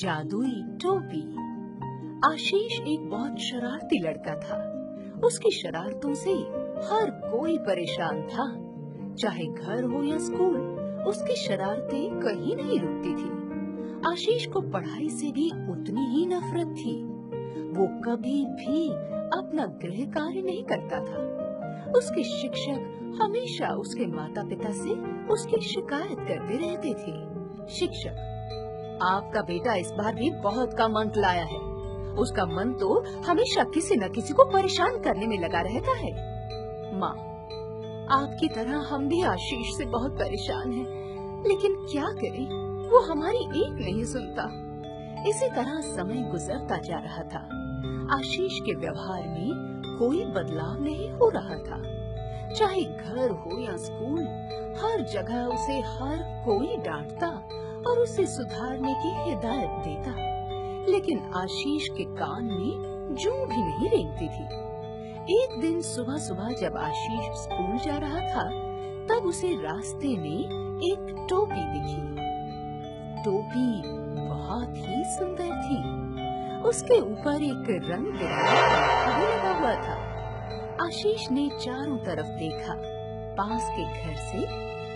जादुई टोपी। आशीष एक बहुत शरारती लड़का था। उसकी शरारतों से हर कोई परेशान था। चाहे घर हो या स्कूल, उसकी शरारतें कहीं नहीं रुकती थी। आशीष को पढ़ाई से भी उतनी ही नफरत थी। वो कभी भी अपना गृह कार्य नहीं करता था। उसके शिक्षक हमेशा उसके माता पिता से उसकी शिकायत करते रहते थे। शिक्षक, आपका बेटा इस बार भी बहुत कम अंक लाया है। उसका मन तो हमेशा किसी न किसी को परेशान करने में लगा रहता है। माँ, आपकी तरह हम भी आशीष से बहुत परेशान हैं, लेकिन क्या करें, वो हमारी एक नहीं सुनता। इसी तरह समय गुजरता जा रहा था। आशीष के व्यवहार में कोई बदलाव नहीं हो रहा था। चाहे घर हो या स्कूल, हर जगह उसे हर कोई डांटता और उसे सुधारने की हिदायत देता, लेकिन आशीष के कान में जूं भी नहीं रेंगती थी। एक दिन सुबह सुबह जब आशीष स्कूल जा रहा था, तब उसे रास्ते में एक टोपी दिखी। टोपी बहुत ही सुंदर थी। उसके ऊपर एक रंग बिरंगा पंखा भी लगा हुआ था। आशीष ने चारों तरफ देखा। पास के घर से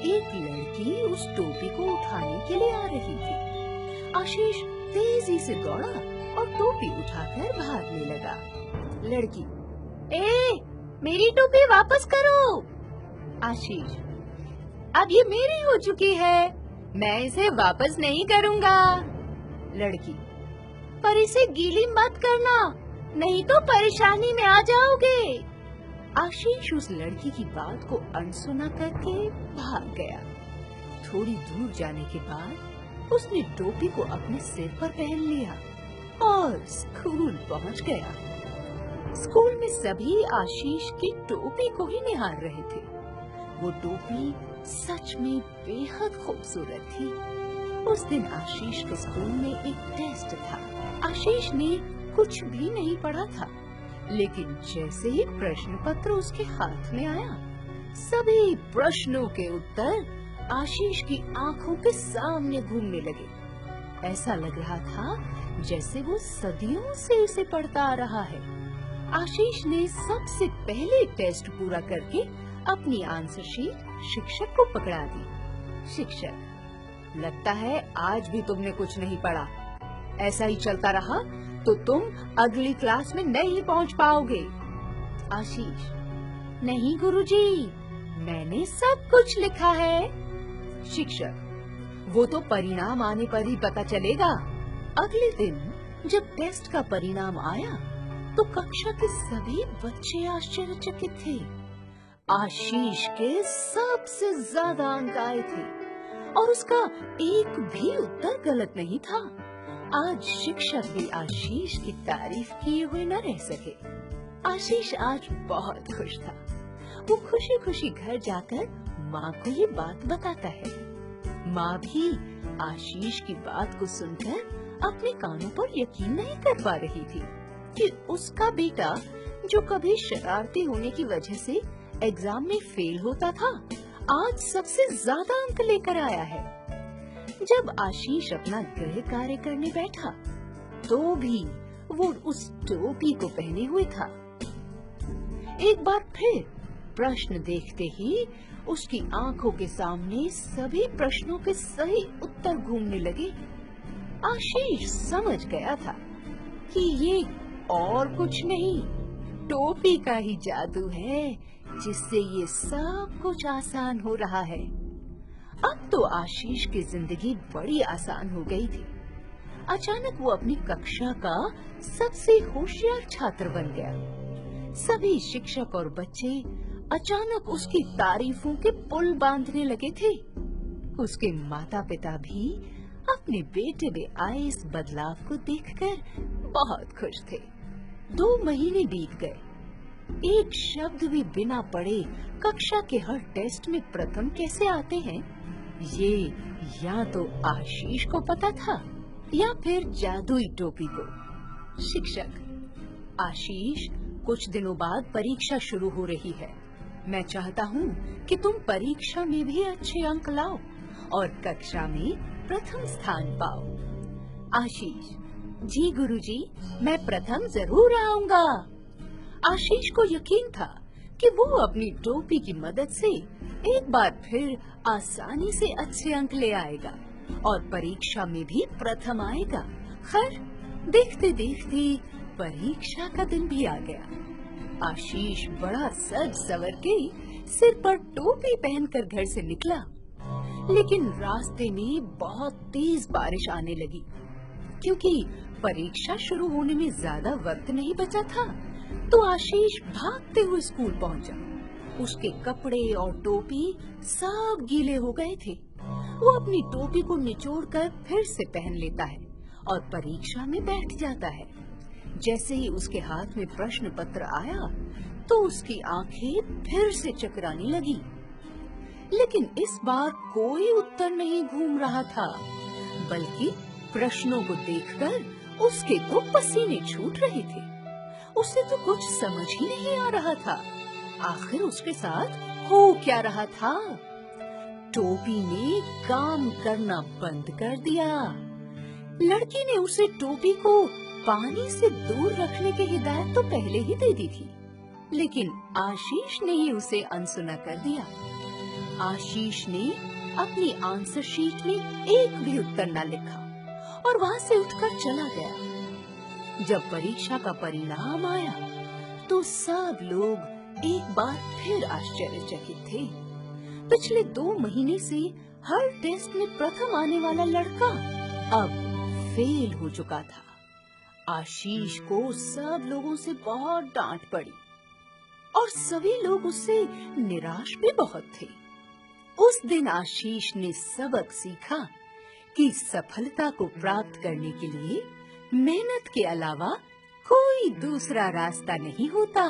एक लड़की उस टोपी को उठाने के लिए आ रही थी। आशीष तेजी से दौड़ा और टोपी उठाकर भागने लगा। लड़की, मेरी टोपी वापस करो। आशीष, अब ये मेरी हो चुकी है, मैं इसे वापस नहीं करूँगा। लड़की, पर इसे गीली मत करना, नहीं तो परेशानी में आ जाओगे। आशीष उस लड़की की बात को अनसुना करके भाग गया। थोड़ी दूर जाने के बाद उसने टोपी को अपने सिर पर पहन लिया और स्कूल पहुंच गया। स्कूल में सभी आशीष की टोपी को ही निहार रहे थे। वो टोपी सच में बेहद खूबसूरत थी। उस दिन आशीष के स्कूल में एक टेस्ट था। आशीष ने कुछ भी नहीं पढ़ा था, लेकिन जैसे ही प्रश्न पत्र उसके हाथ में आया, सभी प्रश्नों के उत्तर आशीष की आंखों के सामने घूमने लगे। ऐसा लग रहा था जैसे वो सदियों से उसे पढ़ता आ रहा है। आशीष ने सबसे पहले टेस्ट पूरा करके अपनी आंसर शीट शिक्षक को पकड़ा दी। शिक्षक, लगता है आज भी तुमने कुछ नहीं पढ़ा। ऐसा ही चलता रहा तो तुम अगली क्लास में नहीं पहुंच पाओगे। आशीष, नहीं गुरुजी, मैंने सब कुछ लिखा है। शिक्षक, वो तो परिणाम आने पर ही पता चलेगा। अगले दिन जब टेस्ट का परिणाम आया तो कक्षा के सभी बच्चे आश्चर्यचकित थे। आशीष के सबसे ज्यादा अंक आए थे और उसका एक भी उत्तर गलत नहीं था। आज शिक्षक भी आशीष की तारीफ किए हुए न रह सके। आशीष आज बहुत खुश था। वो खुशी खुशी घर जाकर माँ को ये बात बताता है। माँ भी आशीष की बात को सुनकर अपने कानों पर यकीन नहीं कर पा रही थी कि उसका बेटा, जो कभी शरारती होने की वजह से एग्जाम में फेल होता था, आज सबसे ज्यादा अंक लेकर आया है। जब आशीष अपना गृह कार्य करने बैठा, तो भी वो उस टोपी को पहने हुए था। एक बार फिर प्रश्न देखते ही उसकी आंखों के सामने सभी प्रश्नों के सही उत्तर घूमने लगे। आशीष समझ गया था कि ये और कुछ नहीं, टोपी का ही जादू है, जिससे ये सब कुछ आसान हो रहा है। अब तो आशीष की जिंदगी बड़ी आसान हो गई थी। अचानक वो अपनी कक्षा का सबसे होशियार छात्र बन गया। सभी शिक्षक और बच्चे अचानक उसकी तारीफों के पुल बांधने लगे थे। उसके माता पिता भी अपने बेटे में आए इस बदलाव को देखकर बहुत खुश थे। 2 महीने बीत गए। एक शब्द भी बिना पढ़े कक्षा के हर टेस्ट में प्रथम कैसे आते हैं, ये या तो आशीष को पता था या फिर जादुई टोपी को। शिक्षक, आशीष, कुछ दिनों बाद परीक्षा शुरू हो रही है। मैं चाहता हूँ कि तुम परीक्षा में भी अच्छे अंक लाओ और कक्षा में प्रथम स्थान पाओ। आशीष, जी गुरुजी, मैं प्रथम जरूर आऊंगा। आशीष को यकीन था कि वो अपनी टोपी की मदद से एक बार फिर आसानी से अच्छे अंक ले आएगा और परीक्षा में भी प्रथम आएगा। खैर, देखते देखते परीक्षा का दिन भी आ गया। आशीष बड़ा सज सवर के सिर पर टोपी पहनकर घर से निकला, लेकिन रास्ते में बहुत तेज बारिश आने लगी। क्योंकि परीक्षा शुरू होने में ज्यादा वक्त नहीं बचा था, तो आशीष भागते हुए स्कूल पहुंचा। उसके कपड़े और टोपी सब गीले हो गए थे। वो अपनी टोपी को निचोड़कर फिर से पहन लेता है और परीक्षा में बैठ जाता है। जैसे ही उसके हाथ में प्रश्न पत्र आया, तो उसकी आंखें फिर से चकराने लगी। लेकिन इस बार कोई उत्तर नहीं घूम रहा था, बल्कि प्रश्नों को देखकर उसके तो पसीने छूट रहे थे। उसे तो कुछ समझ ही नहीं आ रहा था, आखिर उसके साथ हो क्या रहा था। टोपी ने काम करना बंद कर दिया। लड़की ने उसे टोपी को पानी से दूर रखने की हिदायत तो पहले ही दे दी थी, लेकिन आशीष ने ही उसे अनसुना कर दिया। आशीष ने अपनी आंसर शीट में एक भी उत्तर न लिखा और वहाँ से उठकर चला गया। जब परीक्षा का परिणाम आया, तो सब लोग एक बार फिर आश्चर्यचकित थे। पिछले 2 महीने से हर टेस्ट में प्रथम आने वाला लड़का अब फेल हो चुका था। आशीष को सब लोगों से बहुत डांट पड़ी और सभी लोग उससे निराश भी बहुत थे। उस दिन आशीष ने सबक सीखा कि सफलता को प्राप्त करने के लिए मेहनत के अलावा कोई दूसरा रास्ता नहीं होता।